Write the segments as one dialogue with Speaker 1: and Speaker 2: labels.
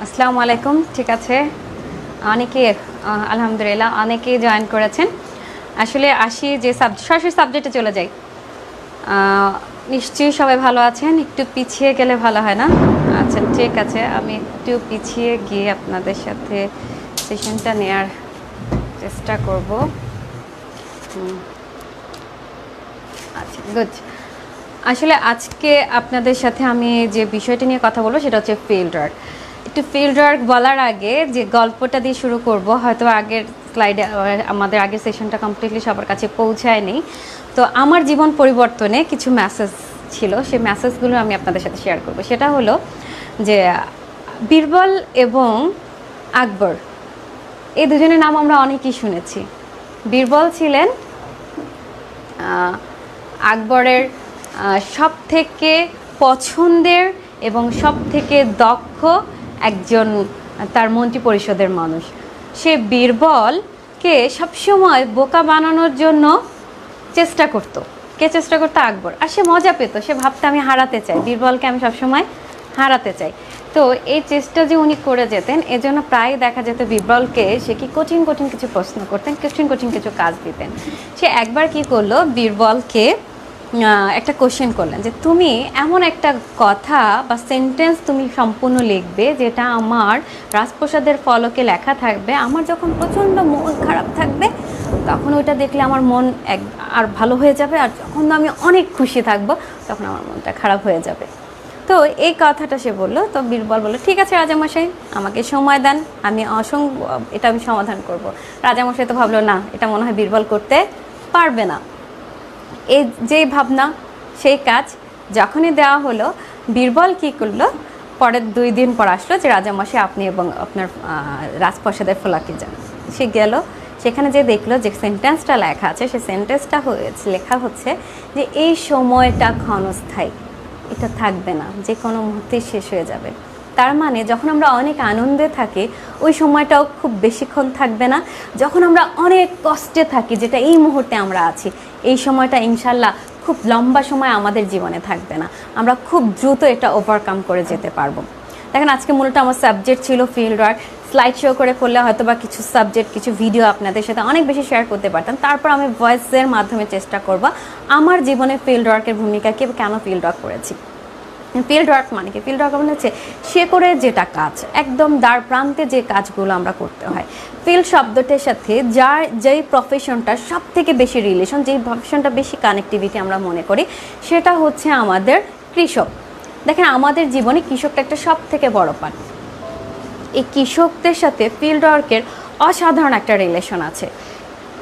Speaker 1: আসসালামু আলাইকুম। ঠিক আছে, অনেকে আলহামদুলিল্লাহ অনেকেই জয়েন করেছেন। আসলে আসি যে সরাসরি সাবজেক্টে চলে যাই। নিশ্চয়ই সবাই ভালো আছেন। একটু পিছিয়ে গেলে ভালো হয় না? আচ্ছা ঠিক আছে, আমি একটু পিছিয়ে গিয়ে আপনাদের সাথে সেশনটা নেওয়ার চেষ্টা করব। আচ্ছা গুড। আসলে আজকে আপনাদের সাথে আমি যে বিষয়টা নিয়ে কথা বলবো সেটা হচ্ছে ফিল্ড ওয়ার্ক। একটু ফিল্ড ওয়ার্ক বলার আগে যে গল্পটা দিয়ে শুরু করব, হয়তো আগের স্লাইডে আমাদের আগের সেশনটা কমপ্লিটলি সবার কাছে পৌঁছায়নি। তো আমার জীবন পরিবর্তনে কিছু মেসেজ ছিল, সেই মেসেজগুলো আমি আপনাদের সাথে শেয়ার করব। সেটা হলো যে বীরবল এবং আকবর, এই দুজনের নাম আমরা অনেকেই শুনেছি। বীরবল ছিলেন আকবরের সব থেকে পছন্দের এবং সব থেকে দক্ষ একজন তার মন্ত্রী পরিষদের মানুষ। সে বীরবলকে সবসময় বোকা বানানোর জন্য চেষ্টা করত। কে চেষ্টা করতো? আকবর। আর সে মজা পেত, সে ভাবতে আমি হারাতে চাই, বীরবলকে আমি সবসময় হারাতে চাই। তো এই চেষ্টা যে উনি করে যেতেন, এজন্য প্রায় দেখা যেত বীরবলকে সে কি কঠিন কঠিন কিছু প্রশ্ন করতেন, কঠিন কঠিন কিছু কাজ দিতেন। সে একবার কি করলো, বীরবলকে একটা কোশ্চেন করলেন যে তুমি এমন একটা কথা বা সেন্টেন্স তুমি সম্পূর্ণ লিখবে যেটা আমার রাজপ্রাসাদের ফলকে লেখা থাকবে। আমার যখন প্রচণ্ড মন খারাপ থাকবে তখন ওইটা দেখলে আমার মন আর ভালো হয়ে যাবে, আর যখন আমি অনেক খুশি থাকবো তখন আমার মনটা খারাপ হয়ে যাবে। তো এই কথাটা সে বললো। তো বীরবল বললো ঠিক আছে রাজামশাই, আমাকে সময় দেন, আমি এটা আমি সমাধান করব। রাজামশাই তো ভাবলো না, এটা মনে হয় বীরবল করতে পারবে না। এই যেই ভাবনা সেই কাজ যখনই দেওয়া হলো, বীরবল কী করলো, পরের 2 দিন পর আসলো যে রাজামশাই আপনি এবং আপনার রাজপ্রাসাদের ফলাকে যান। সে গেল, সেখানে যে দেখলো যে সেন্টেন্সটা লেখা আছে, সে সেন্টেন্সটা লেখা হচ্ছে যে এই সময়টা ক্ষণস্থায়ী, এটা থাকবে না, যে কোনো মুহূর্তেই শেষ হয়ে যাবে। তার মানে যখন আমরা অনেক আনন্দে থাকি ওই সময়টাও খুব বেশিক্ষণ থাকবে না। যখন আমরা অনেক কষ্টে থাকি, যেটা এই মুহূর্তে আমরা আছি, এই সময়টা ইনশাল্লাহ খুব লম্বা সময় আমাদের জীবনে থাকবে না। আমরা খুব দ্রুত এটা ওভারকাম করে যেতে পারবো। দেখেন আজকে মূলত আমার সাবজেক্ট ছিল ফিল্ড ওয়ার্ক। স্লাইড শো করে করলে হয়তো বা কিছু সাবজেক্ট, কিছু ভিডিও আপনাদের সাথে অনেক বেশি শেয়ার করতে পারতাম। তারপর আমি ভয়েসের মাধ্যমে চেষ্টা করব আমার জীবনে ফিল্ড ওয়ার্কের ভূমিকা কি, কেন ফিল্ড ওয়ার্ক করেছি। ফিল্ড ওয়ার্ক মানে কি? ফিল্ড ওয়ার্ক মানে হচ্ছে সে করে যেটা কাজ, একদম দ্বার প্রান্তে যে কাজগুলো আমরা করতে হয়। ফিল্ড শব্দটার সাথে যেই প্রফেশনটা সব থেকে বেশি রিলেশন, যেই প্রফেশনটা বেশি কানেক্টিভিটি আমরা মনে করি, সেটা হচ্ছে আমাদের কৃষক। দেখেন আমাদের জীবনে কৃষকটা একটা সব থেকে বড় পার্ট। এই কৃষকদের সাথে ফিল্ড ওয়ার্কের অসাধারণ একটা রিলেশন আছে।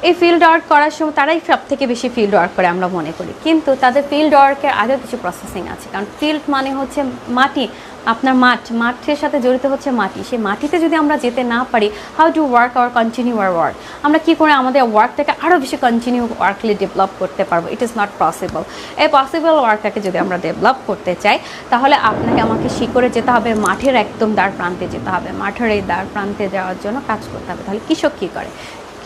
Speaker 1: এই ফিল্ড ওয়ার্ক করার সময় তারাই সব থেকে বেশি ফিল্ড ওয়ার্ক করে আমরা মনে করি, কিন্তু তাদের ফিল্ড ওয়ার্কের আগেও কিছু প্রসেসিং আছে। কারণ ফিল্ড মানে হচ্ছে মাটি, আপনার মাঠের সাথে জড়িত হচ্ছে মাটি। সেই মাটিতে যদি আমরা যেতে না পারি, how to work our continue our work, আমরা কী করে আমাদের ওয়ার্কটাকে আরও বেশি কন্টিনিউ ওয়ার্কলি ডেভেলপ করতে পারবো? It is not possible. এই পসিবল ওয়ার্কটাকে যদি আমরা ডেভেলপ করতে চাই, তাহলে আমাকে শিকড়ে যেতে হবে, মাঠের একদম দ্বার প্রান্তে যেতে হবে। মাঠের এই দ্বার প্রান্তে যাওয়ার জন্য কাজ করতে হবে। তাহলে কৃষক কী করে?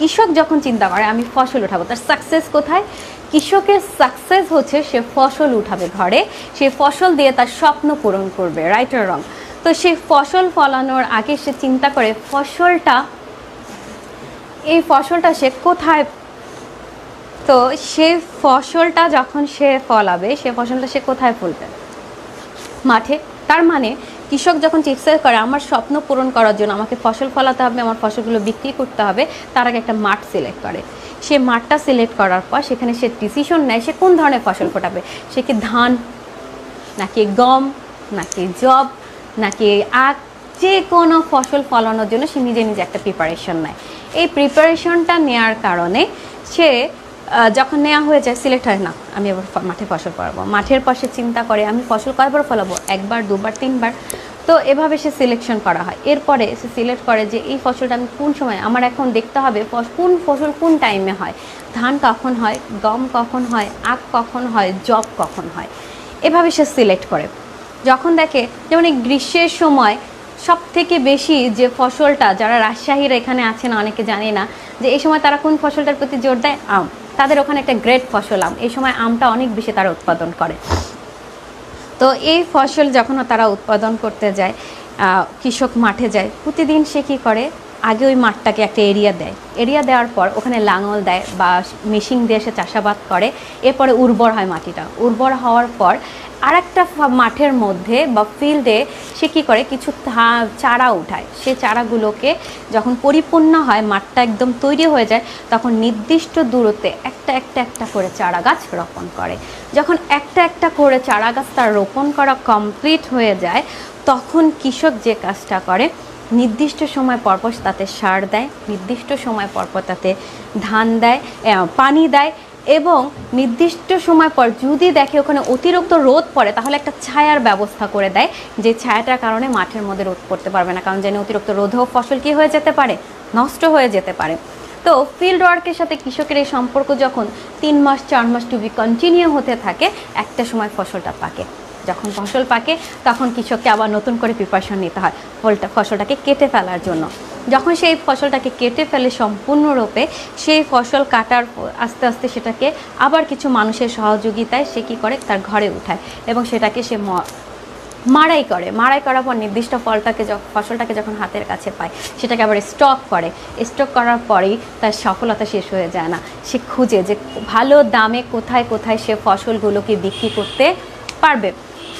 Speaker 1: কৃষক যখন চিন্তা করে আমি ফসল উঠাবো, তার সাকসেস কোথায়? কৃষকের সাকসেস হচ্ছে সে ফসল উঠাবে ঘরে, সে ফসল দিয়ে তার স্বপ্ন পূরণ করবে, রাইট অর রং? তো সেই ফসল ফলানোর আগে সে চিন্তা করে এই ফসলটা সে কোথায়, তো সেই ফসলটা যখন সে ফলাবে, সে ফসলটা সে কোথায় ফলবে? মাঠে। তার মানে কৃষক যখন চিকিৎসা করে আমার স্বপ্ন পূরণ করার জন্য আমাকে ফসল ফলাতে হবে, আমার ফসলগুলো বিক্রি করতে হবে, তার আগে একটা মাঠ সিলেক্ট করে। সে মাঠটা সিলেক্ট করার পর সেখানে সে ডিসিশন নেয় সে কোন ধরনের ফসল ফোটাবে। সে কি ধান, নাকি গম, নাকি জব, নাকি আখ, যে কোনো ফসল ফলানোর জন্য সে নিজে নিজে একটা প্রিপারেশন নেয়। এই প্রিপারেশনটা নেওয়ার কারণে সে যখন নেওয়া হয়ে যায়, সিলেক্ট হয় না আমি এবার মাঠে ফসল ফলাবো। মাঠের পর সে চিন্তা করে আমি ফসল কয়বার ফলাবো, 1 বার 2 বার 3 বার। তো এভাবে সে সিলেকশন করা হয়। এরপরে সে সিলেক্ট করে যে এই ফসলটা আমি কোন সময়, আমার এখন দেখতে হবে কোন ফসল কোন টাইমে হয়, ধান কখন হয়, গম কখন হয়, আখ কখন হয়, জব কখন হয়। এভাবে সে সিলেক্ট করে। যখন দেখে যেমন এই গ্রীষ্মের সময় সব থেকে বেশি যে ফসলটা, যারা রাজশাহীর এখানে আছেন অনেকে জানি না যে এই সময় তারা কোন ফসলটার প্রতি জোর দেয়, আম। তাদের ওখানে একটা গ্রেট ফসল আম, এই সময় আমটা অনেক বেশি তারা উৎপাদন করে। তো এই ফসল যখন তারা উৎপাদন করতে যায়, কৃষক মাঠে যায়, প্রতিদিন সে কী করে, আগে ওই মাঠটাকে একটা এরিয়া দেয়, এরিয়া দেওয়ার পর ওখানে লাঙল দেয় বা মেশিন দিয়ে সে চাষাবাদ করে, এরপরে উর্বর হয় মাটিটা, উর্বর হওয়ার পর আর একটা মাঠের মধ্যে বা ফিল্ডে সে কী করে, কিছু চারা উঠায়, সে চারাগুলোকে যখন পরিপূর্ণ হয়, মাঠটা একদম তৈরি হয়ে যায়, তখন নির্দিষ্ট দূরত্বে একটা একটা একটা করে চারা গাছ রোপণ করে। যখন একটা একটা করে চারা গাছ তার রোপণ করা কমপ্লিট হয়ে যায়, তখন কৃষক যে কাজটা করে, নির্দিষ্ট সময় পরপর তাতে সার দেয়, নির্দিষ্ট সময় পরপর তাতে ধান দেয়, পানি দেয়, এবং নির্দিষ্ট সময় পর যদি দেখে ওখানে অতিরিক্ত রোদ পড়ে, তাহলে একটা ছায়ার ব্যবস্থা করে দেয়, যে ছায়াটার কারণে মাঠের মধ্যে রোদ পড়তে পারবে না, কারণ জানি অতিরিক্ত রোদেও ফসল কী হয়ে যেতে পারে, নষ্ট হয়ে যেতে পারে। তো ফিল্ড ওয়ার্কের সাথে কৃষকের এই সম্পর্ক যখন 3 মাস 4 মাস টু বি কন্টিনিউ হতে থাকে, একটা সময় ফসলটা পাকে, যখন ফসল পাকে তখন কৃষককে আবার নতুন করে প্রিপারেশন নিতে হয় ফসলটাকে কেটে ফেলার জন্য। যখন সেই ফসলটাকে কেটে ফেলে সম্পূর্ণরূপে, সেই ফসল কাটার আস্তে আস্তে সেটাকে আবার কিছু মানুষের সহযোগিতায় সে কী করে, তার ঘরে উঠায় এবং সেটাকে সে মাড়াই করে, মাড়াই করার পর নির্দিষ্ট ফসলটাকে যখন হাতের কাছে পায়, সেটাকে আবার স্টক করে, স্টক করার পরেই তার সফলতা শেষ হয়ে যায় না, সে খুঁজে যে ভালো দামে কোথায় কোথায় সে ফসলগুলোকে বিক্রি করতে পারবে।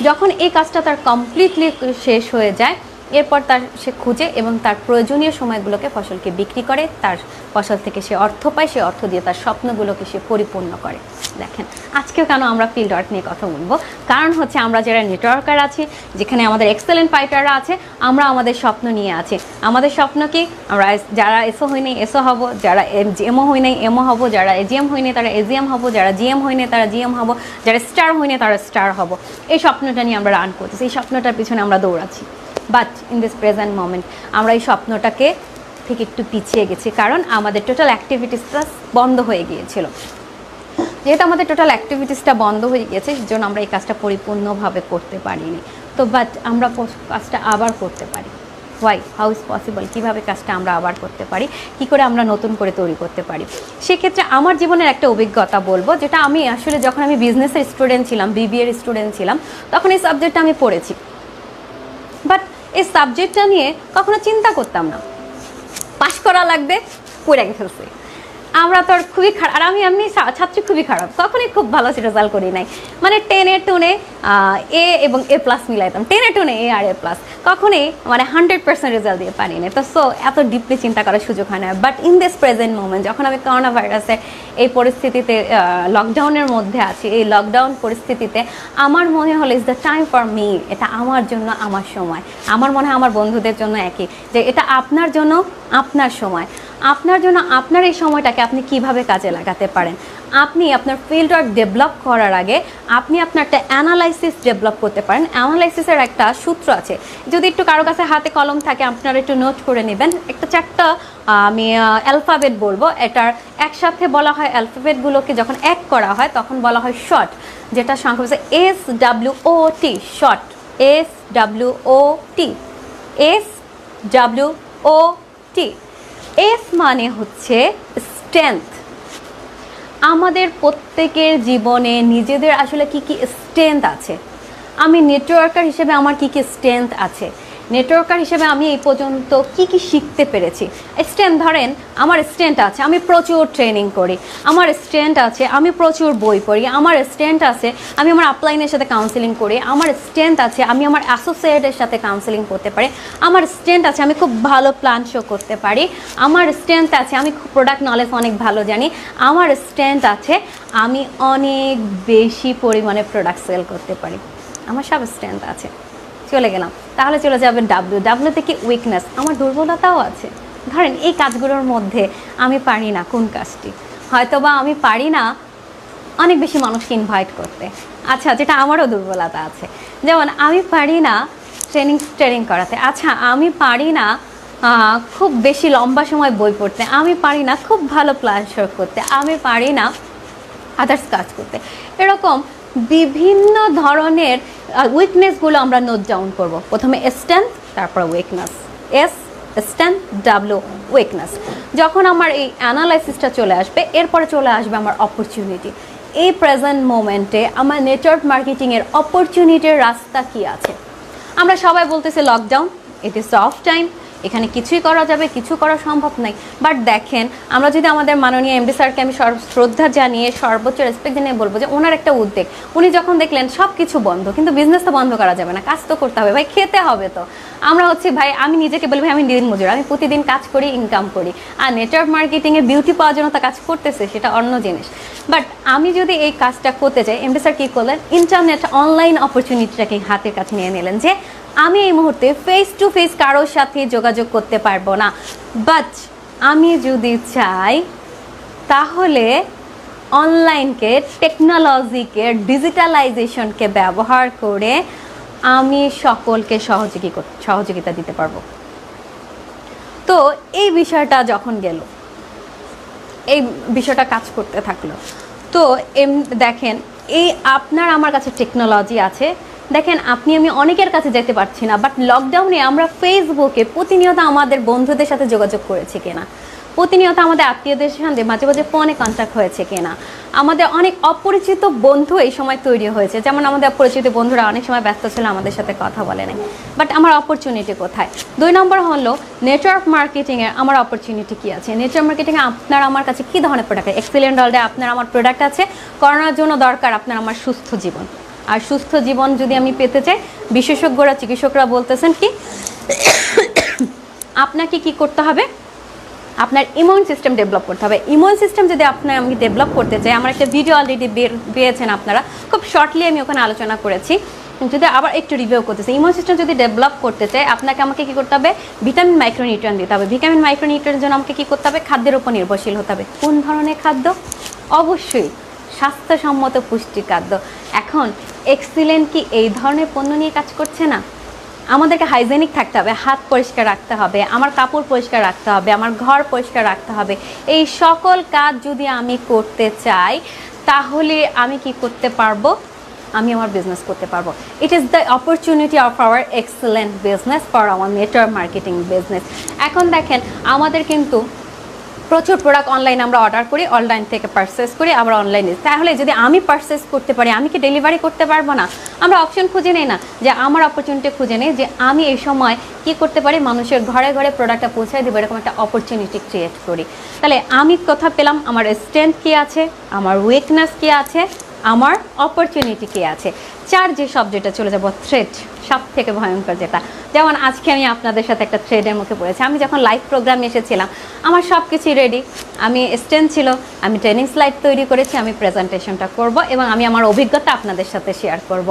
Speaker 1: যখন এই কাজটা তার কমপ্লিটলি শেষ হয়ে যায়, এরপর সে খুঁজে এবং তার প্রয়োজনীয় সময়গুলোকে ফসলকে বিক্রি করে, তার ফসল থেকে সে অর্থ পায়, সে অর্থ দিয়ে তার স্বপ্নগুলোকে সে পরিপূর্ণ করে। দেখেন, আজকেও কেন আমরা ফিল্ড ওয়ার্ক নিয়ে কথা বলবো, কারণ হচ্ছে আমরা যারা নেটওয়ার্কার আছি, যেখানে আমাদের এক্সেলেন্ট ফাইটাররা আছে, আমরা আমাদের স্বপ্ন নিয়ে আছি। আমাদের স্বপ্ন কি, আমরা যারা এসও হই নাই এসও হব, যারা এমও হই নাই এমও হব, যারা এজিএম হই নাই তারা এজিএম হব, যারা জিএম হই নাই তারা জিএম হব, যারা স্টার হই নাই তারা স্টার হব। এই স্বপ্নটা নিয়ে আমরা রান করতেছি, এই স্বপ্নটার পিছনে আমরা দৌড়াচ্ছি। But in this present moment আমরা এই স্বপ্নটাকে থেকে একটু পিছিয়ে গেছি, কারণ আমাদের টোটাল অ্যাক্টিভিটিসটা বন্ধ হয়ে গিয়েছিল। যেহেতু আমাদের টোটাল অ্যাক্টিভিটিসটা বন্ধ হয়ে গেছে, সেজন্য আমরা এই কাজটা পরিপূর্ণভাবে করতে পারিনি। তো বাট আমরা কাজটা আবার করতে পারি। হাউ ইজ পসিবল, কীভাবে কাজটা আমরা আবার করতে পারি, কী করে আমরা নতুন করে তৈরি করতে পারি। সেক্ষেত্রে আমার জীবনের একটা অভিজ্ঞতা বলবো, যেটা আমি আসলে যখন আমি বিজনেসের স্টুডেন্ট ছিলাম, বিবিএর স্টুডেন্ট ছিলাম, তখন এই সাবজেক্টটা আমি পড়েছি, বাট এই সাবজেক্টটা নিয়ে কখনো চিন্তা করতাম না। পাশ করা লাগবে, পড়ে ফেলছি। আমরা তো আর খুবই খারাপ, আর আমি এমনি ছাত্রী খুবই খারাপ, কখনই খুব ভালো রেজাল্ট করি নাই। মানে 10-এ এ এবং এ প্লাস মিলাইতাম, 10-এ এ আর এ প্লাস, কখনই মানে 100% রেজাল্ট দিয়ে পারি না। তো এত ডিপলি চিন্তা করার সুযোগ হয় না। But in this present moment, যখন আমি করোনা ভাইরাসের এই পরিস্থিতিতে, লকডাউনের মধ্যে আছি, এই লকডাউন পরিস্থিতিতে আমার মনে হলো is the time for me, এটা আমার জন্য আমার সময়। আমার মনে হয় আমার বন্ধুদের জন্য একই, যে এটা আপনার জন্য আপনার সময়, আপনার জন্য আপনার এই সময়টাকে আপনি কিভাবে কাজে লাগাতে পারেন। আপনি আপনার ফিল্ড ওয়ার্ক ডেভেলপ করার আগে আপনি আপনার একটা অ্যানালাইসিস ডেভেলপ করতে পারেন। অ্যানালাইসিসের একটা সূত্র আছে, যদি একটু কারো কাছে হাতে কলম থাকে আপনারা একটু নোট করে নেবেন। একটা 4টা আমি অ্যালফাবেট বলবো, এটার একসাথে বলা হয়, অ্যালফাবেটগুলোকে যখন এক করা হয় তখন বলা হয় শর্ট, যেটা সংখ্যা হচ্ছে SWOT, short, SWOT, SWOT। S মানে হচ্ছে স্ট্রেংথ। আমাদের প্রত্যেকের জীবনে নিজেদের আসলে কি কি স্ট্রেংথ আছে। আমি নেটওয়ার্কার হিসেবে আমার কি কি স্ট্রেংথ আছে, নেটওয়ার্কার হিসেবে আমি এই পর্যন্ত কি কি শিখতে পেরেছি। স্ট্রেংথ ধরেন, আমার স্ট্রেংথ আছে আমি প্রচুর ট্রেনিং করি, আমার স্ট্রেংথ আছে আমি প্রচুর বই পড়ি, আমার স্ট্রেংথ আছে আমি আমার আপলাইনের সাথে কাউন্সেলিং করি, আমার স্ট্রেংথ আছে আমি আমার অ্যাসোসিয়েটের সাথে কাউন্সেলিং করতে পারি, আমার স্ট্রেংথ আছে আমি খুব ভালো প্ল্যান শো করতে পারি, আমার স্ট্রেংথ আছে আমি প্রোডাক্ট নলেজ অনেক ভালো জানি, আমার স্ট্রেংথ আছে আমি অনেক বেশি পরিমাণে প্রোডাক্ট সেল করতে পারি। আমার সব স্ট্রেংথ আছে। চলে গেলাম, তাহলে চলে যাবেন ডাব্লিউ থেকে উইকনেস, আমার দুর্বলতাও আছে। ধরেন এই কাজগুলোর মধ্যে আমি পারি না কোন কাজটি, হয়তোবা আমি পারি না অনেক বেশি মানুষকে ইনভাইট করতে, আচ্ছা যেটা আমারও দুর্বলতা আছে। যেমন আমি পারি না ট্রেনিং করাতে, আচ্ছা আমি পারি না খুব বেশি লম্বা সময় বই পড়তে, আমি পারি না খুব ভালো প্ল্যান শো করতে, আমি পারি না আদার্স কাজ করতে। এরকম বিভিন্ন ধরনের উইকনেসগুলো আমরা নোট ডাউন করব। প্রথমে স্ট্রেংথ, তারপর উইকনেস, স্ট্রেংথ, উইকনেস। যখন আমার এই অ্যানালাইসিসটা চলে আসবে, এরপরে চলে আসবে আমার অপরচুনিটি। এই প্রেজেন্ট মোমেন্টে আমার নেটওয়ার্ক মার্কেটিংয়ের অপরচুনিটির রাস্তা কি আছে। আমরা সবাই বলতেছি lockdown, it is of time, এখানে কিছুই করা যাবে, কিছু করা সম্ভব নাই। বাট দেখেন, আমরা যদি আমাদের মাননীয় এমডি স্যারকে আমি শ্রদ্ধা জানিয়ে সর্বোচ্চ রেসপেক্ট জানিয়ে বলবো যে ওনার একটা উদ্যোগ, উনি যখন দেখলেন সব কিছু বন্ধ, কিন্তু বিজনেস তো বন্ধ করা যাবে না, কাজ তো করতে হবে ভাই, খেতে হবে তো। আমরা হচ্ছে ভাই, আমি নিজেকে বলি ভাই আমি দিন মজুর, আমি প্রতিদিন কাজ করি, ইনকাম করি। আর নেটওয়ার্ক মার্কেটিংয়ে বিউটি পাওয়ার জন্য তা কাজ করতেছে, সেটা অন্য জিনিস। বাট আমি যদি এই কাজটা করতে চাই, এমডি স্যার কী করলেন, ইন্টারনেট অনলাইন অপরচুনিটিটাকে হাতের কাছে নিয়ে নিলেন যে আমি এই মুহূর্তে ফেস টু ফেস কারোর সাথে যোগাযোগ করতে পারবো না, বাট আমি যদি চাই তাহলে অনলাইনকে, টেকনোলজিকে, ডিজিটালাইজেশনকে ব্যবহার করে আমি সকলকে সহযোগিতা দিতে পারবো। তো এই বিষয়টা যখন গেল, এই বিষয়টা কাজ করতে থাকলো, তো দেখেন এই আপনার আমার কাছে টেকনোলজি আছে, দেখেন আপনি আমি অনেকের কাছে যেতে পারছি না, বাট লকডাউনে আমরা ফেসবুকে প্রতিনিয়ত আমাদের বন্ধুদের সাথে যোগাযোগ করেছি কিনা, প্রতিনিয়ত আমাদের আত্মীয়দের সাথে মাঝে মাঝে ফোনে কন্ট্যাক্ট হয়েছে কিনা, আমাদের অনেক অপরিচিত বন্ধু এই সময় তৈরি হয়েছে। যেমন আমাদের অপরিচিত বন্ধুরা অনেক সময় ব্যস্ত ছিল, আমাদের সাথে কথা বলে নাই, বাট আমার অপরচুনিটি কোথায়? 2 নম্বর হলো নেটওয়ার্ক মার্কেটিংয়ের আমার অপরচুনিটি কী আছে? নেটওয়ার্ক মার্কেটিংয়ে আপনার আমার কাছে কী ধরনের প্রোডাক্ট? এক্সিলেন্ট অলরেডি আপনার আমার প্রোডাক্ট আছে, করোনার জন্য দরকার আপনার আমার সুস্থ জীবন। আর সুস্থ জীবন যদি আমি পেতে চাই, বিশেষজ্ঞরা, চিকিৎসকরা বলতেছেন কি আপনাকে কি করতে হবে? আপনার ইমিউন সিস্টেম ডেভেলপ করতে হবে। ইমিউন সিস্টেম যদি আমি ডেভেলপ করতে চাই, আমার একটা ভিডিও অলরেডি পেয়েছেন আপনারা, খুব শর্টলি আমি ওখানে আলোচনা করেছি, যদি আবার একটু রিভিউ করতে চাই, ইমিউন সিস্টেম যদি ডেভেলপ করতে চাই আপনাকে আমাকে কী করতে হবে? ভিটামিন মাইক্রোনিউট্রিয়েন্ট দিতে হবে। ভিটামিন মাইক্রোনিউট্রিয়েন্টের জন্য আমাকে কী করতে হবে? খাদ্যের উপর নির্ভরশীল হতে হবে। কোন ধরনের খাদ্য? অবশ্যই স্বাস্থ্যসম্মত পুষ্টি খাদ্য। এখন এক্সিলেন্ট কি এই ধরনের পণ্য নিয়ে কাজ করছে না? আমাদেরকে হাইজেনিক থাকতে হবে, হাত পরিষ্কার রাখতে হবে, আমার কাপড় পরিষ্কার রাখতে হবে, আমার ঘর পরিষ্কার রাখতে হবে। এই সকল কাজ যদি আমি করতে চাই তাহলে আমি কি করতে পারবো? আমি আমার বিজনেস করতে পারবো। It is the opportunity of our excellent business for our network marketing business. এখন দেখেন আমাদের কিন্তু প্রচুর প্রোডাক্ট অনলাইন আমরা অর্ডার করি, অনলাইন থেকে পারচেস করি, আমরা অনলাইনে। তাহলে যদি আমি পারচেস করতে পারি, আমি কি ডেলিভারি করতে পারবো না? আমরা অপশন খুঁজে নেই না, যে আমার অপরচুনিটি খুঁজে নেই যে আমি এই সময় কি করতে পারি, মানুষের ঘরে ঘরে প্রোডাক্টটা পৌঁছায় দেবো, এরকম একটা অপরচুনিটি ক্রিয়েট করি। তাহলে আমি কথা পেলাম, আমার স্ট্রেংথ কী আছে, আমার উইকনেস কী আছে, আমার অপরচুনিটি কী আছে। 4 যে শব্দটা চলে যাব, থ্রেট, সব থেকে ভয়ঙ্কর যেটা। যেমন আজকে আমি আপনাদের সাথে একটা থ্রেডের মুখে পড়েছি। আমি যখন লাইভ প্রোগ্রামে এসেছিলাম আমার সব কিছুই রেডি, আমি স্ট্যান্ড ছিল, আমি ট্রেনিং স্লাইড তৈরি করেছি, আমি প্রেজেন্টেশনটা করব এবং আমি আমার অভিজ্ঞতা আপনাদের সাথে শেয়ার করব।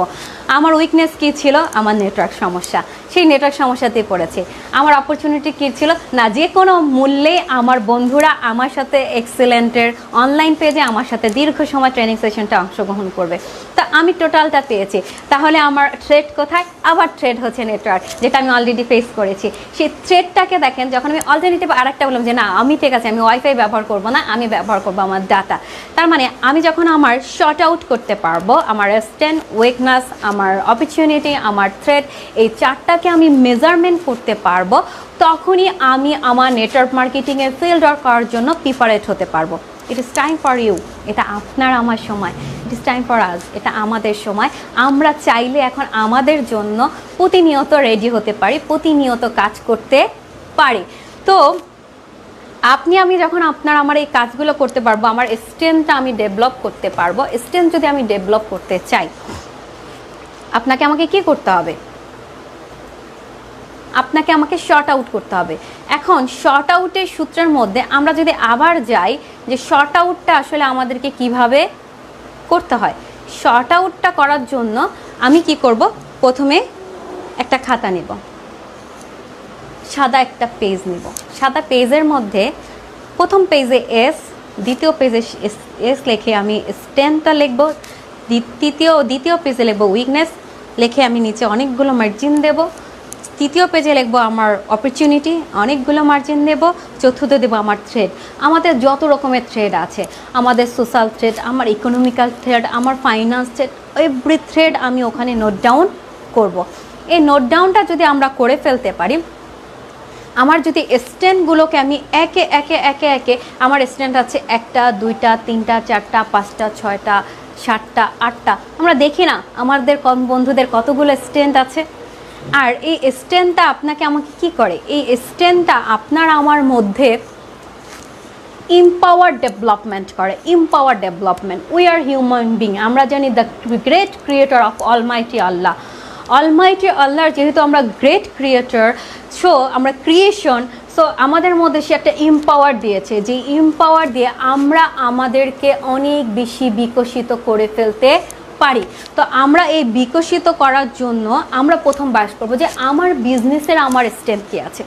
Speaker 1: আমার উইকনেস কী ছিল? আমার নেটওয়ার্ক সমস্যা, সেই নেটওয়ার্ক সমস্যাতেই পড়েছি। আমার অপরচুনিটি কী ছিল? না যে কোনো মূল্যে আমার বন্ধুরা আমার সাথে এক্সেলেন্টের অনলাইন পেজে আমার সাথে দীর্ঘ সময় ট্রেনিং সেশনটা অংশগ্রহণ করবে। তা আমি টোটালটা পেয়েছি। তাহলে আমার থ্রেড কোথায়? আবার থ্রেড হচ্ছে নেটওয়ার্ক, যেটা আমি অলরেডি ফেস করেছি। সেই থ্রেডটাকে দেখেন, যখন আমি অল্টারনেটিভ আরেকটা বললাম যে না আমি ঠিক আছে, আমি ওয়াইফাই ব্যবহার করব না, আমি ব্যবহার করবো আমার ডাটা। তার মানে আমি যখন আমার শর্ট আউট করতে পারবো আমার স্ট্রেংথ, উইকনেস, আমার অপরচুনিটি, আমার থ্রেড, এই 4টাকে আমি মেজারমেন্ট করতে পারবো, তখনই আমি আমার নেটওয়ার্ক মার্কেটিংয়ের ফিল্ড ওয়ার্ক করার জন্য প্রিপারেট হতে পারবো। It is time for you, এটা আপনার আমার সময়। It is time for us, এটা আমাদের সময়। আমরা চাইলে এখন আমাদের জন্য প্রতিনিয়ত রেডি হতে পারি, প্রতিনিয়ত কাজ করতে পারি। তো আপনি আমি যখন আপনার আমার এই কাজগুলো করতে পারবো, আমার স্ট্রেংথটা আমি ডেভেলপ করতে পারবো। স্ট্রেংথ যদি আমি ডেভেলপ করতে চাই, আপনাকে আমাকে কি করতে হবে? আপনাকে আমাকে শর্ট আউট করতে হবে। এখন শর্ট আউটের সূত্রের মধ্যে আমরা যদি আবার যাই যে শর্ট আউটটা আসলে আমাদেরকে কিভাবে করতে হয়। শর্ট আউটটা করার জন্য আমি কি করব? প্রথমে একটা খাতা নেব, সাদা একটা পেজ নেব। সাদা পেজের মধ্যে প্রথম পেজে এস, দ্বিতীয় পেজে এস লিখে আমি স্ট্রেংথটা লিখব, দ্বিতীয় পেজে লিখব উইকনেস, লিখে আমি নিচে অনেকগুলো মার্জিন দেব। তৃতীয় পেজে লিখবো আমার অপরচুনিটি, অনেকগুলো মার্জিন দেব। চতুর্থ দেবো আমার থ্রেড। আমাদের যত রকমের থ্রেড আছে, আমাদের সোশ্যাল থ্রেড, আমার ইকোনমিক্যাল থ্রেড, আমার ফাইন্যান্স থ্রেড, এভরি থ্রেড আমি ওখানে নোট ডাউন করব। এই নোট ডাউনটা যদি আমরা করে ফেলতে পারি, আমার যদি স্ট্রেংথগুলোকে আমি একে একে একে একে, আমার স্ট্রেংথ আছে 1টা 2টা 3টা 4টা 5টা 6টা 7টা 8টা, আমরা দেখি না আমাদের কম বন্ধুদের কতগুলো স্ট্রেংথ আছে। আর এই স্ট্রেংথটা আপনাকে আমাকে কি করে, এই স্ট্রেংথটা আপনার আমার মধ্যে ইম্পাওয়ার ডেভেলপমেন্ট করে, empower development. We are human being, আমরা জানি the great creator of Almighty Allah, Almighty আল্লাহর যেহেতু আমরা গ্রেট ক্রিয়েটর, সো আমরা ক্রিয়েশন, সো আমাদের মধ্যে সে একটা ইম্পাওয়ার দিয়েছে, যে ইম্পাওয়ার দিয়ে আমরা আমাদেরকে অনেক বেশি বিকশিত করে ফেলতে পারি। তো আমরা এই বিকশিত করার জন্য আমরা প্রথম বাস করবো যে আমার বিজনেসের আমার স্ট্রেংথ কী আছে।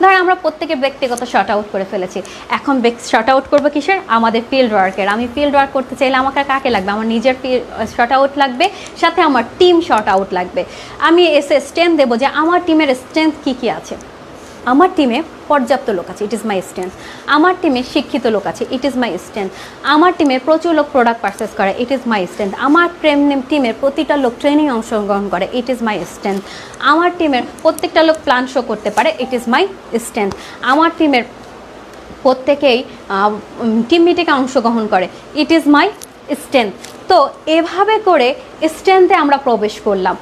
Speaker 1: ধর আমরা প্রত্যেকে ব্যক্তিগত শর্ট আউট করে ফেলেছি, এখন শর্ট আউট করবো কিসের, আমাদের ফিল্ড ওয়ার্কের। আমি ফিল্ড ওয়ার্ক করতে চাইলে আমাকে কাকে লাগবে, আমার নিজের শর্ট আউট লাগবে, সাথে আমার টিম শর্ট আউট লাগবে। আমি এসে স্ট্রেংথ দেবো যে আমার টিমের স্ট্রেংথ কী কী আছে। আমার টিমে পর্যাপ্ত লোক আছে, ইট ইজ মাই স্ট্রেংথ। আমার টিমে শিক্ষিত লোক আছে, ইট ইজ মাই স্ট্রেংথ। আমার টিমে প্রচুর লোক প্রোডাক্ট পারচেস করে, ইট ইজ মাই স্ট্রেংথ। আমার টিমের প্রতিটা লোক ট্রেনিং অংশগ্রহণ করে, ইট ইজ মাই স্ট্রেংথ। আমার টিমের প্রত্যেকটা লোক প্ল্যান শো করতে পারে, ইট ইজ মাই স্ট্রেংথ। আমার টিমের প্রত্যেকেই টিম মিটিংয়ে অংশগ্রহণ করে, ইট ইজ মাই স্ট্রেংথ। তো এভাবে করে স্ট্রেংথে আমরা প্রবেশ করলাম।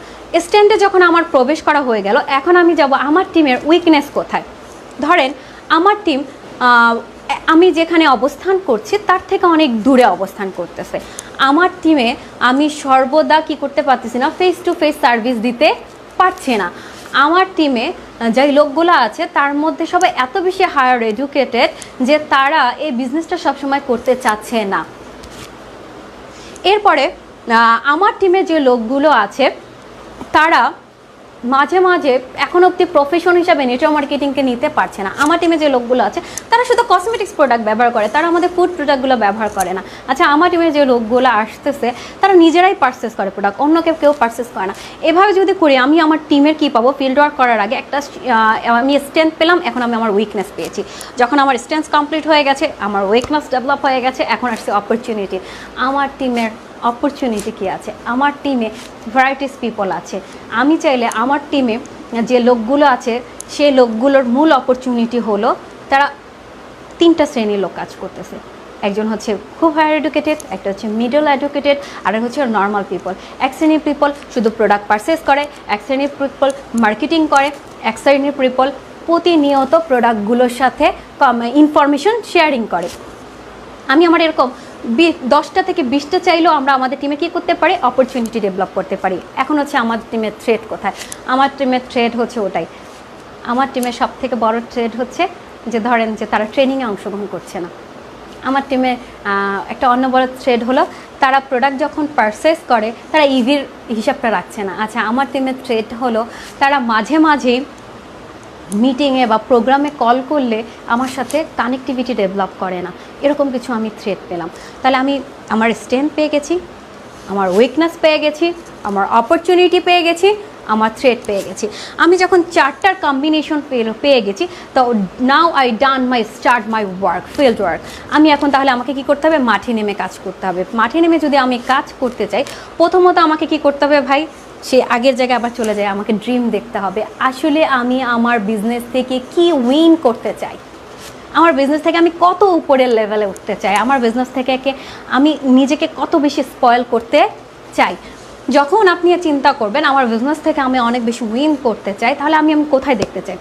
Speaker 1: স্ট্রেংথে যখন আমার প্রবেশ করা হয়ে গেল, এখন আমি যাব আমার টিমের উইকনেস কোথায়। ধরেন আমার টিম আমি যেখানে অবস্থান করছি তার থেকে অনেক দূরে অবস্থান করতেছে। আমার টিমে আমি সর্বদা কি করতে পারতেছি না, ফেস টু ফেস সার্ভিস দিতে পারছি না। আমার টিমে যেই লোকগুলো আছে তার মধ্যে সবাই এত বেশি হায়ার এডুকেটেড যে তারা এই বিজনেসটা সবসময় করতে চাচ্ছে না। এরপরে আমার টিমে যে লোকগুলো আছে তারা মাঝে মাঝে এখন অবধি প্রফেশন হিসাবে নেটওয়ার্ক মার্কেটিংকে নিতে পারছে না। আমার টিমে যে লোকগুলো আছে তারা শুধু কসমেটিক্স প্রোডাক্ট ব্যবহার করে, তারা আমাদের ফুড প্রোডাক্টগুলো ব্যবহার করে না। আচ্ছা, আমার টিমে যে লোকগুলো আসতেছে তারা নিজেরাই পারচেস করে প্রোডাক্ট, অন্য কেউ পারচেস করে না। এভাবে যদি করি আমি আমার টিমের কী পাবো, ফিল্ড ওয়ার্ক করার আগে একটা আমি স্ট্রেংথ পেলাম, এখন আমি আমার উইকনেস পেয়েছি। যখন আমার স্ট্রেংথ কমপ্লিট হয়ে গেছে, আমার উইকনেস ডেভেলপ হয়ে গেছে, এখন আসছে অপরচুনিটি। আমার টিমের অপরচুনিটি কী আছে, আমার টিমে ভ্যারাইটিস পিপল আছে। আমি চাইলে আমার টিমে যে লোকগুলো আছে সেই লোকগুলোর মূল অপরচুনিটি হলো তারা তিনটা শ্রেণীর লোক কাজ করতেছে। একজন হচ্ছে খুব হায়ার এডুকেটেড, একটা হচ্ছে মিডল এডুকেটেড, আর হচ্ছে নর্মাল পিপল। এক শ্রেণীর পিপল শুধু প্রোডাক্ট পারচেস করে, এক শ্রেণীর পিপল মার্কেটিং করে, এক শ্রেণীর পিপল প্রতিনিয়ত প্রোডাক্টগুলোর সাথে ইনফরমেশন শেয়ারিং করে। আমি আমার এরকম 10টা থেকে 20টা চাইলেও আমরা আমাদের টিমে কী করতে পারি, অপরচুনিটি ডেভেলপ করতে পারি। এখন হচ্ছে আমার টিমের থ্রেড কোথায়, আমার টিমের থ্রেড হচ্ছে ওটাই। আমার টিমের সব থেকে বড় থ্রেড হচ্ছে যে ধরেন যে তারা ট্রেনিংয়ে অংশগ্রহণ করছে না। আমার টিমে একটা অন্য বড় থ্রেড হলো তারা প্রোডাক্ট যখন পারচেস করে তারা ইভির হিসাবটা রাখছে না। আচ্ছা, আমার টিমের থ্রেড হলো তারা মাঝে মাঝেই মিটিংয়ে বা প্রোগ্রামে কল করলে আমার সাথে কানেক্টিভিটি ডেভেলপ করে না। এরকম কিছু আমি থ্রেড পেলাম। তাহলে আমি আমার স্ট্রেংথ পেয়ে গেছি, আমার উইকনেস পেয়ে গেছি, আমার অপরচুনিটি পেয়ে গেছি, আমার থ্রেড পেয়ে গেছি। আমি যখন চারটার কম্বিনেশন পেয়ে গেছি, তো now I done start my work, field work. আমি এখন তাহলে আমাকে কি করতে হবে, মাঠে নেমে কাজ করতে হবে। মাঠে নেমে যদি আমি কাজ করতে চাই, প্রথমত আমাকে কি করতে হবে ভাই, সে আগের জায়গায় আবার চলে যায়, আমাকে ড্রিম দেখতে হবে। আসলে আমি আমার বিজনেস থেকে কি উইন করতে চাই, আমার বিজনেস থেকে আমি কত উপরের লেভেলে উঠতে চাই, আমার বিজনেস থেকে আমি নিজেকে কত বেশি স্পয়েল করতে চাই। যখন আপনি চিন্তা করবেন আমার বিজনেস থেকে আমি অনেক বেশি উইন করতে চাই, তাহলে আমি কোথায় দেখতে চাই।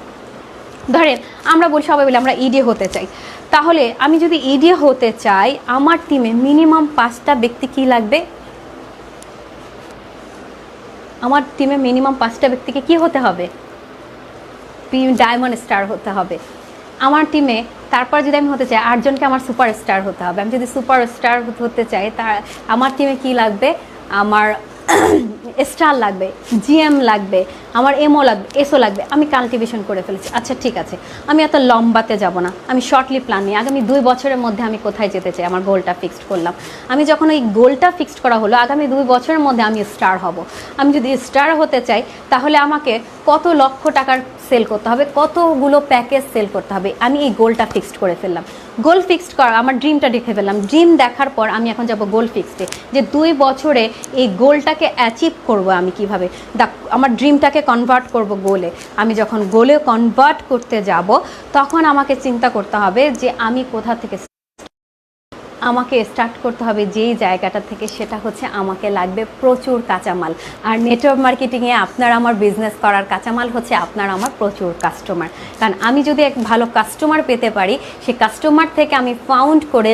Speaker 1: ধরেন আমরা বলি, সবাই বলি আমরা ইডি হতে চাই। তাহলে আমি যদি ইডি হতে চাই, আমার টিমে মিনিমাম 5টা ব্যক্তি কি লাগবে, আমার টিমে মিনিমাম 5টা ব্যক্তিকে কি হতে হবে, ডায়মন্ড স্টার হতে হবে আমার টিমে। তারপর যদি আমি হতে চাই 8 জনকে আমার সুপার স্টার হতে হবে। আমি যদি সুপার স্টার হতে চাই, তা আমার টিমে কি লাগবে, আমার স্টার লাগবে, জিএম লাগবে, আমার এমও লাগবে, এসও লাগবে। আমি কাল্টিভেশন করে ফেলেছি। আচ্ছা ঠিক আছে, আমি এত লম্বাতে যাব না, আমি শর্টলি প্ল্যান নিই। আগামী 2 বছরের মধ্যে আমি কোথায় যেতে চাই, আমার গোলটা ফিক্সড করলাম। আমি যখন ওই গোলটা ফিক্সড করা হলো আগামী 2 বছরের মধ্যে আমি স্টার হব। আমি যদি স্টার হতে চাই তাহলে আমাকে কত লক্ষ টাকার সেল করতে হবে, কতগুলো প্যাকেজ সেল করতে হবে, আমি এই গোলটা ফিক্সড করে ফেললাম। গোল ফিক্সড করা, আমার ড্রিমটা দেখে ফেললাম। ড্রিম দেখার পর আমি এখন যাব গোল ফিক্সডে, যে 2 বছরে এই গোলটাকে অ্যাচিভ করব আমি কিভাবে, আমার ড্রিমটাকে কনভার্ট করব গোলে। আমি যখন গোলে কনভার্ট করতে যাব তখন আমাকে চিন্তা করতে হবে যে আমি কোথা থেকে আমাকে স্টার্ট করতে হবে যেই জায়গাটা থেকে, সেটা হচ্ছে আমাকে লাগবে প্রচুর কাঁচামাল। আর নেটওয়ার্ক মার্কেটিংয়ে আপনার আমার বিজনেস করার কাঁচামাল হচ্ছে আপনার আমার প্রচুর কাস্টমার। কারণ আমি যদি এক ভালো কাস্টমার পেতে পারি, সেই কাস্টমার থেকে আমি ফাউন্ড করে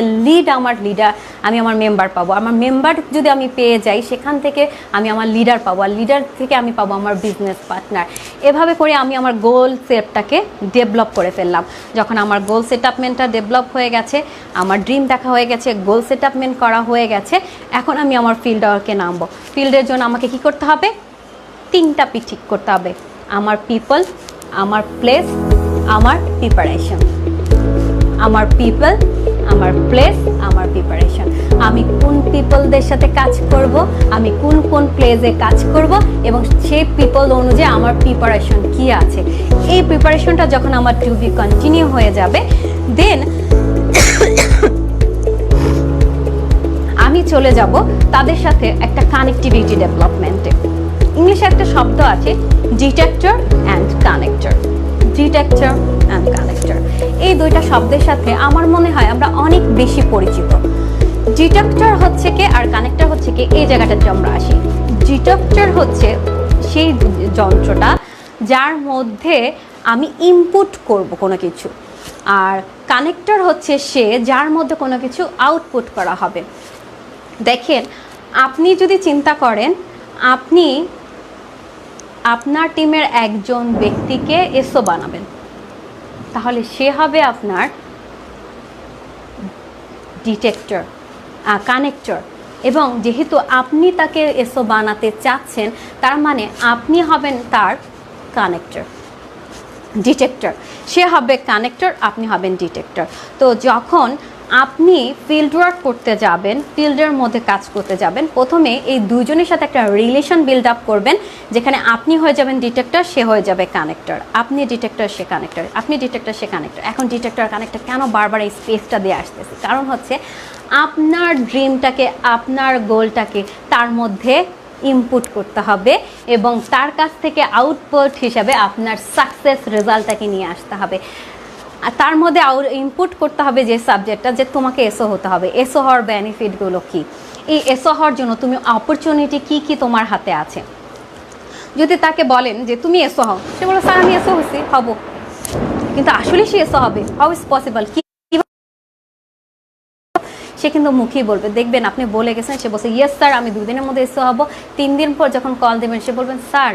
Speaker 1: আমি আমার মেম্বার পাবো। আমার মেম্বার যদি আমি পেয়ে যাই, সেখান থেকে আমি আমার লিডার পাবো, আর লিডার থেকে আমি পাবো আমার বিজনেস পার্টনার। এভাবে করে আমি আমার গোল সেটটাকে ডেভেলপ করে ফেললাম। যখন আমার গোল সেটআপমেন্টটা ডেভেলপ হয়ে গেছে, আমার ড্রিম দেখা হয়ে গেছে, গোল সেটআপমেন্ট করা হয়ে গেছে, এখন আমি আমার ফিল্ড ওয়ার্কে নামবো। ফিল্ডের জন্য আমাকে কি করতে হবে? 3টা পি ঠিক করতে হবে: আমার পিপল, আমার প্লেস, আমার প্রিপারেশন। আমার পিপল, আমার প্লেস, আমার প্রিপারেশন। আমি কোন পিপলদের সাথে কাজ করব, আমি কোন কোন প্লেসে কাজ করব, এবং সেই পিপল অনুযায়ী আমার প্রিপারেশন কি আছে। এই প্রিপারেশনটা যখন আমার টু বি কন্টিনিউ হয়ে যাবে, দেন আমি চলে যাব তাদের সাথে একটা কানেক্টিভিটি ডেভেলপমেন্টে। ইংলিশে একটা শব্দ আছে, detector and connector. Detector and connector, এই দুইটা শব্দের সাথে আমার মনে হয় আমরা অনেক বেশি পরিচিত। ডিটেক্টর হচ্ছে কি আর কানেক্টর হচ্ছে কি, এই জায়গাটাতে আমরা আসি। ডিটেক্টর হচ্ছে সেই যন্ত্রটা যার মধ্যে আমি ইনপুট করব কোনো কিছু, আর কানেক্টর হচ্ছে সে যার মধ্যে কোনো কিছু আউটপুট করা হবে। দেখেন, আপনি যদি চিন্তা করেন, আপনি আপনার টিমের একজন ব্যক্তিকে এসও বানাবেন, তাহলে সে হবে আপনার ডিটেক্টর, কানেক্টর। এবং যেহেতু আপনি তাকে এসও বানাতে চাচ্ছেন, তার মানে আপনি হবেন তার কানেক্টর। ডিটেক্টর, সে হবে কানেক্টর, আপনি হবেন ডিটেক্টর। তো যখন আপনি ফিল্ড ওয়ার্ক করতে যাবেন, ফিল্ডের মধ্যে কাজ করতে যাবেন, প্রথমে এই দুজনের সাথে একটা রিলেশন বিল্ড আপ করবেন, যেখানে আপনি হয়ে যাবেন ডিটেক্টর, সে হয়ে যাবে কানেক্টর। আপনি ডিটেক্টর, সে কানেক্টর, আপনি ডিটেক্টর, সে কানেক্টর। এখন ডিটেক্টর কানেক্টর কেন বারবার এই স্পেসটা দিয়ে আসতেছি? কারণ হচ্ছে আপনার ড্রিমটাকে, আপনার গোলটাকে তার মধ্যে ইনপুট করতে হবে, এবং তার কাছ থেকে আউটপুট হিসাবে আপনার সাকসেস রেজাল্টটাকে নিয়ে আসতে হবে। আর তার মধ্যে ইনপুট করতে হবে যে সাবজেক্টটা, যে তোমাকে এসও হতে হবে। এসও হওয়ার বেনিফিটগুলো কী, এই এসও হওয়ার জন্য তুমি অপরচুনিটি কী কী তোমার হাতে আছে। যদি তাকে বলেন যে তুমি এসও হও, সে বলো স্যার আমি এসও হচ্ছি, হব, কিন্তু আসলে সে এসও হবে, হাউ ইজ পসিবল, কি? সে কিন্তু মুখেই বলবে। দেখবেন আপনি বলে গেছেন, সে বলছে ইয়েস স্যার আমি 2 দিনের মধ্যে এসও হব। 3 দিন পর যখন কল দেবেন, সে বলবেন স্যার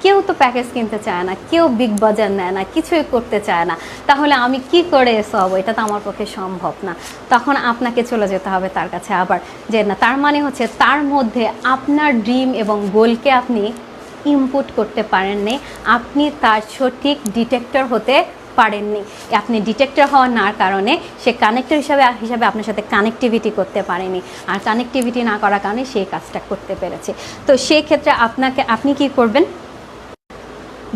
Speaker 1: কেউ তো প্যাকেজ কিনতে চায় না, কেউ বিগ বাজার নেয় না, কিছুই করতে চায় না, তাহলে আমি কি করে এসও হবো? এটা তো আমার পক্ষে সম্ভব না। তখন আপনাকে চলে যেতে হবে তার কাছে আবার, যে না, তার মানে হচ্ছে তার মধ্যে আপনার ড্রিম এবং গোলকে আপনি ইনপুট করতে পারেননি, আপনি তার সঠিক ডিটেক্টর হতে পারেননি। আপনি ডিটেক্টর হওয়ার না কারণে সে কানেক্টর হিসাবে আপনার সাথে কানেক্টিভিটি করতে পারেনি, আর কানেক্টিভিটি না করার কারণে সেই কাজটা করতে পেরেছে। তো সেই ক্ষেত্রে আপনি কি করবেন?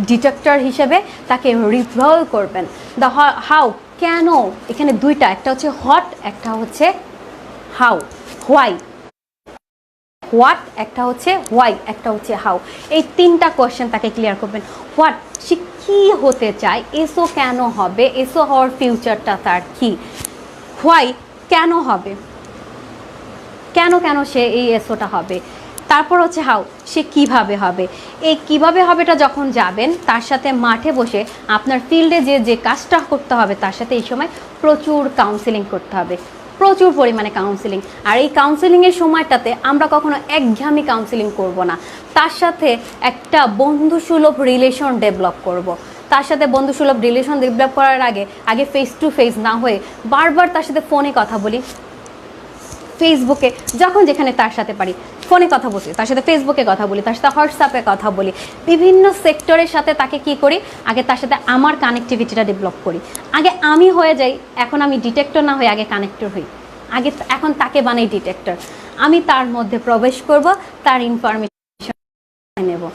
Speaker 1: ডিটেক্টর হিসেবে তাকে রিভল করবেন। দ্য হাউ, কেন, এখানে দুইটা, একটা হচ্ছে হোয়াট, একটা হচ্ছে হাউ, হোয়াই। হোয়াট, একটা হচ্ছে হোয়াই, একটা হচ্ছে হাউ। এই 3টা কোয়েশ্চেন তাকে ক্লিয়ার করবেন। হোয়াট, সে কী হতে চায়, এসও কেন হবে, এসও হওয়ার ফিউচারটা তার কী। হোয়াই, কেন হবে, কেন সে এই এসওটা হবে। তারপর হচ্ছে হাউ, সে কিভাবে হবে। এই কিভাবে হবেটা যখন যাবেন, তার সাথে মাঠে বসে আপনার ফিল্ডে যে কাজটা করতে হবে, তার সাথে এই সময় প্রচুর কাউন্সেলিং করতে হবে, প্রচুর পরিমাণে কাউন্সেলিং। আর এই কাউন্সেলিংয়ের সময়টাতে আমরা কখনো একঘেয়েমি কাউন্সেলিং করব না, তার সাথে একটা বন্ধুসুলভ রিলেশন ডেভেলপ করব। তার সাথে বন্ধুসুলভ রিলেশন ডেভেলপ করার আগে ফেস টু ফেস না হয়ে বারবার তার সাথে ফোনে কথা বলি, ফেসবুকে যখন যেখানে তার সাথে পারি ফোনে কথা বলি, তার সাথে ফেসবুকে কথা বলি, তার সাথে হোয়াটসঅ্যাপে কথা বলি, বিভিন্ন সেক্টরের সাথে তাকে কি করি, আগে তার সাথে আমার কানেক্টিভিটিটা ডেভেলপ করি। আগে আমি হয়ে যাই, এখন আমি ডিটেক্টর না হয়ে আগে কানেক্টর হই, এখন তাকে বানাই ডিটেক্টর। আমি তার মধ্যে প্রবেশ করব, তার ইনফরমেশন নেব।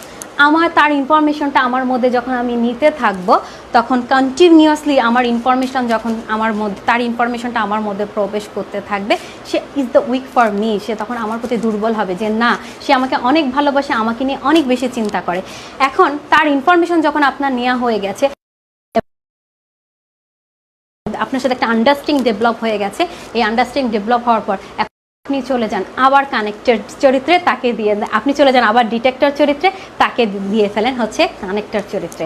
Speaker 1: তার ইনফরমেশনটা আমার মধ্যে যখন আমি নিতে থাকবো, তখন কন্টিনিউয়াসলি আমার ইনফরমেশন যখন তার ইনফরমেশনটা আমার মধ্যে প্রবেশ করতে থাকবে, সে is the weak for me. সে তখন আমার প্রতি দুর্বল হবে, যে না, সে আমাকে অনেক ভালোবাসে, আমাকে নিয়ে অনেক বেশি চিন্তা করে। এখন তার ইনফরমেশন যখন আপনার নেওয়া হয়ে গেছে, আপনার সাথে একটা আন্ডারস্ট্যান্ডিং ডেভেলপ হয়ে গেছে। এই আন্ডারস্ট্যান্ডিং ডেভেলপ হওয়ার পর আপনি চলে যান আবার কানেক্টর চরিত্রে, তাকে দিয়ে আপনি চলে যান আবার ডিটেক্টর চরিত্রে, তাকে দিয়ে ফেলেন হচ্ছে কানেক্টর চরিত্রে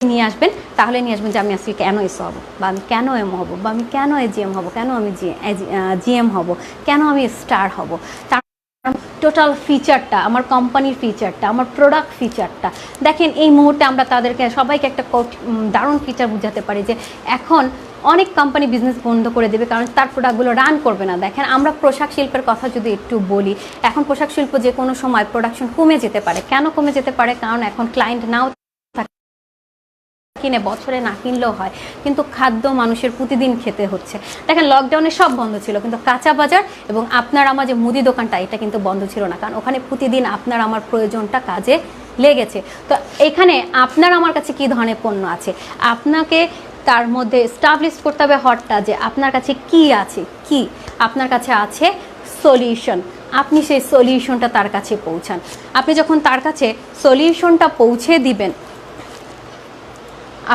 Speaker 1: নিয়ে আসবেন। তাহলে নিয়ে আসবেন যে আমি আজকে কেন এসো হবো, বা আমি কেন এম হবো, বা আমি কেন এজিএম হবো, কেন আমি জিএম হবো, কেন আমি স্টার হব। তার টোটাল ফিচারটা, আমার কোম্পানির ফিচারটা, আমার প্রোডাক্ট ফিচারটা দেখেন। এই মুহূর্তে আমরা তাদেরকে সবাইকে একটা দারুণ ফিচার বুঝাতে পারি যে এখন অনেক কোম্পানি বিজনেস বন্ধ করে দেবে, কারণ তার প্রোডাক্টগুলো রান করবে না। দেখেন আমরা পোশাক শিল্পের কথা যদি একটু বলি, এখন পোশাক শিল্প যে কোনো সময় প্রোডাকশন কমে যেতে পারে। কেন কমে যেতে পারে? কারণ এখন ক্লায়েন্ট নাও কিনে, বছরে না কিনলেও হয়, কিন্তু খাদ্য মানুষের প্রতিদিন খেতে হচ্ছে। দেখেন লকডাউনে সব বন্ধ ছিল, কিন্তু কাঁচা বাজার এবং আপনার আমার যে মুদি দোকানটা, এটা কিন্তু বন্ধ ছিল না, কারণ ওখানে প্রতিদিন আপনার আমার প্রয়োজনটা কাজে লেগেছে। তো এখানে আপনার আমার কাছে কি ধরনের পণ্য আছে, আপনাকে তার মধ্যে স্টাবলিশ করতে হবে হটটা, যে আপনার কাছে কি আছে। কি আপনার কাছে আছে? সলিউশন। আপনি সেই সলিউশনটা তার কাছে পৌঁছান। আপনি যখন তার কাছে সলিউশনটা পৌঁছে দিবেন,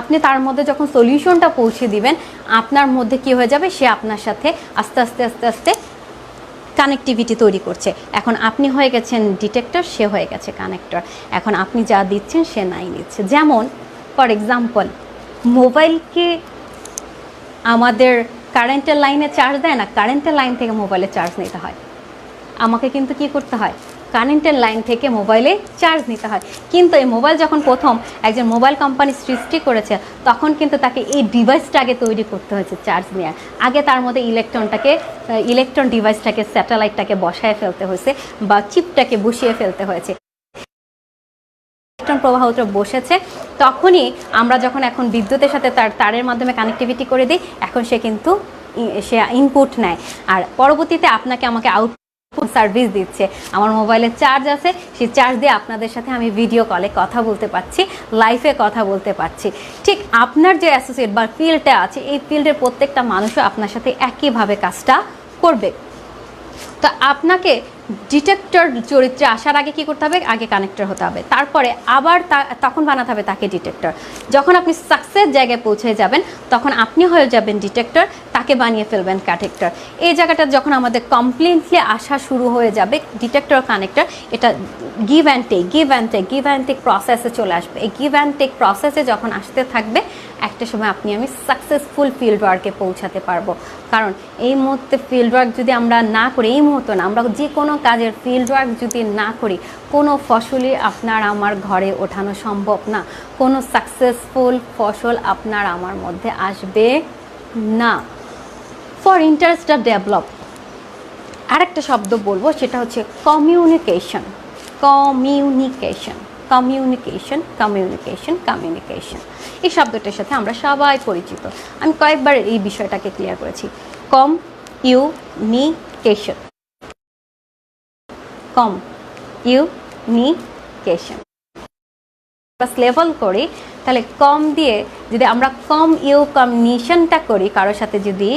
Speaker 1: আপনি তার মধ্যে যখন সলিউশনটা পৌঁছে দিবেন, আপনার মধ্যে কি হয়ে যাবে, সে আপনার সাথে আস্তে আস্তে আস্তে আস্তে কানেক্টিভিটি তৈরি করছে। এখন আপনি হয়ে গেছেন ডিটেক্টর, সে হয়ে গেছে কানেক্টর। এখন আপনি যা দিচ্ছেন সে নাই নিচ্ছে। যেমন ফর এক্সাম্পল, মোবাইলকে আমাদের কারেন্টের লাইনে চার্জ দেয় না, কারেন্টের লাইন থেকে মোবাইলে চার্জ নিতে হয়। আমাকে কিন্তু কি করতে হয়, কারেন্টের লাইন থেকে মোবাইলে চার্জ নিতে হয়। কিন্তু এই মোবাইল যখন প্রথম একজন মোবাইল কোম্পানি সৃষ্টি করেছে, তখন কিন্তু তাকে এই ডিভাইসটা আগে তৈরি করতে হয়েছে চার্জ নেওয়ার আগে। তার মধ্যে ইলেকট্রন ডিভাইসটাকে, স্যাটেলাইটটাকে বসায় ফেলতে হয়েছে, বা চিপটাকে বসিয়ে ফেলতে হয়েছে। ইলেকট্রন প্রবাহটা বসেছে, তখনই আমরা যখন এখন বিদ্যুতের সাথে তারের মাধ্যমে কানেক্টিভিটি করে দিই, এখন সে ইনপুট নেয়, আর পরবর্তীতে আপনাকে আমাকে সার্ভিস দিচ্ছে। আমার মোবাইলে চার্জ আছে, সেই চার্জ দিয়ে আপনাদের সাথে আমি ভিডিও কলে কথা বলতে পারছি, লাইভে কথা বলতে পারছি। ঠিক আপনার যে অ্যাসোসিয়েট বা ফিল্ডটা আছে, এই ফিল্ডের প্রত্যেকটা মানুষও আপনার সাথে একইভাবে কাজটা করবে। তো আপনাকে ডিটেক্টর চরিত্রে আসার আগে কি করতে হবে, আগে কানেক্টর হতে হবে, তারপরে আবার তখন বানাতে হবে তাকে ডিটেক্টর। যখন আপনি সাকসেস জায়গায় পৌঁছে যাবেন, তখন আপনি হয়ে যাবেন ডিটেক্টর, তাকে বানিয়ে ফেলবেন কানেক্টর। এই জায়গাটা যখন আমাদের কমপ্লিটলি আসা শুরু হয়ে যাবে, ডিটেক্টর কানেক্টর, এটা গিভ অ্যান্ড টেক প্রসেসে চলে আসবে। এই গিভ অ্যান্ড টেক প্রসেসে যখন আসতে থাকবে, একটা সময় আমি সাকসেসফুল ফিল্ড ওয়ার্কে পৌঁছাতে পারবো। কারণ এই মুহূর্তে ফিল্ড ওয়ার্ক যদি আমরা না করি, এই মুহূর্তে না, আমরা যে কোনো কাজের ফিল্ড ওয়ার্ক যদি না করি, কোনো ফসলই আপনার আমার ঘরে ওঠানো সম্ভব না। কোনো সাকসেসফুল ফসল আপনার আমার মধ্যে আসবে না। ফর ইন্টারেস্টটা ডেভেলপ, আরেকটা শব্দ বলবো, সেটা হচ্ছে কমিউনিকেশন। এই শব্দটার সাথে আমরা সবাই পরিচিত। আমি কয়েকবার এই বিষয়টাকে ক্লিয়ার করেছি। কমিউনিকেশন লেভেল করি, তাহলে কম দিয়ে যদি আমরা কমিউনিকেশনটা করি কারোর সাথে যদি,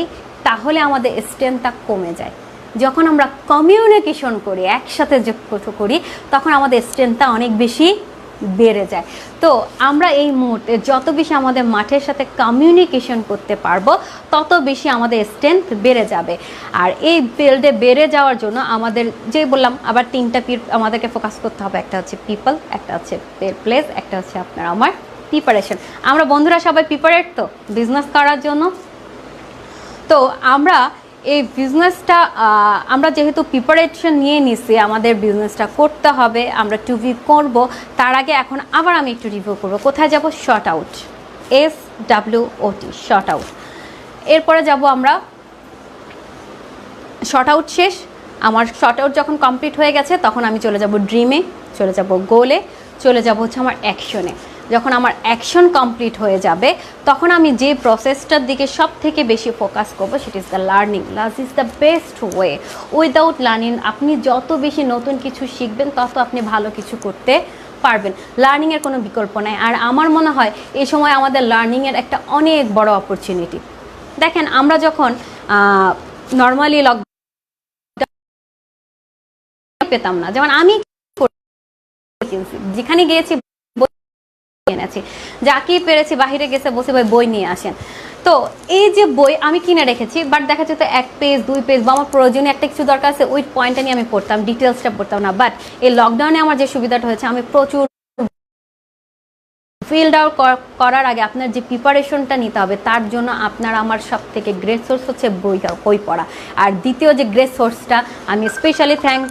Speaker 1: তাহলে আমাদের স্ট্রেংথটা কমে যায়। যখন আমরা কমিউনিকেশন করি, একসাথে যুক্ত করি, তখন আমাদের স্ট্রেংথটা অনেক বেশি বেড়ে যায়। তো আমরা এই মুহূর্তে যত বেশি আমাদের মাঠের সাথে কমিউনিকেশন করতে পারবো, তত বেশি আমাদের স্ট্রেংথ বেড়ে যাবে। আর এই ফিল্ডে বেড়ে যাওয়ার জন্য আমাদের, যে বললাম আবার তিনটা আমাদেরকে ফোকাস করতে হবে। একটা হচ্ছে পিপল, একটা হচ্ছে প্লেস, একটা হচ্ছে আপনার আমার প্রিপারেশন। আমরা বন্ধুরা সবাই প্রিপারেট তো বিজনেস করার জন্য। তো আমরা এই বিজনেসটা, আমরা যেহেতু প্রিপারেশন নিয়ে নিছি, আমাদের বিজনেসটা করতে হবে, আমরা টুভি করব। তার আগে এখন আবার আমি একটু রিভিউ করব। কোথায় যাব? Short out, SWOT, short out. এরপরে যাব আমরা, শর্ট আউট শেষ, আমার শর্ট আউট যখন কমপ্লিট হয়ে গেছে, তখন আমি চলে যাব ড্রিমে, চলে যাব গোলে, চলে যাব হচ্ছে আমার অ্যাকশনে। যখন আমার অ্যাকশন কমপ্লিট হয়ে যাবে, তখন আমি যে প্রসেসটার দিকে সব থেকে বেশি ফোকাস করবো, সেটা is the learning. Learning is the best way. Without learning আপনি যত বেশি নতুন কিছু শিখবেন, তত আপনি ভালো কিছু করতে পারবেন। লার্নিংয়ের কোনো বিকল্প নাই। আর আমার মনে হয় এই সময় আমাদের লার্নিংয়ের একটা অনেক বড় অপরচুনিটি। দেখেন আমরা যখন নর্মালি লকডাউন পেতাম না, যেমন আমি যেখানে গিয়েছি এনেছি, যাকেই পেরেছি বাহিরে গেছে বসে বই নিয়ে আসেন। তো এই যে বই আমি কিনে রেখেছি, বাট দেখা যেত 1 পেজ 2 পেজ বা আমার প্রয়োজনীয় একটা কিছু দরকার আছে, ওই পয়েন্টটা নিয়ে আমি পড়তাম, ডিটেলসটা পড়তাম না। বাট এই লকডাউনে আমার যে সুবিধাটা হয়েছে, আমি প্রচুর ফিল্ড আউট করার আগে আপনার যে প্রিপারেশনটা নিতে হবে, তার জন্য আপনার আমার সব থেকে গ্রেট সোর্স হচ্ছে বই পড়া। আর দ্বিতীয় যে গ্রেট সোর্সটা আমি স্পেশালি থ্যাংক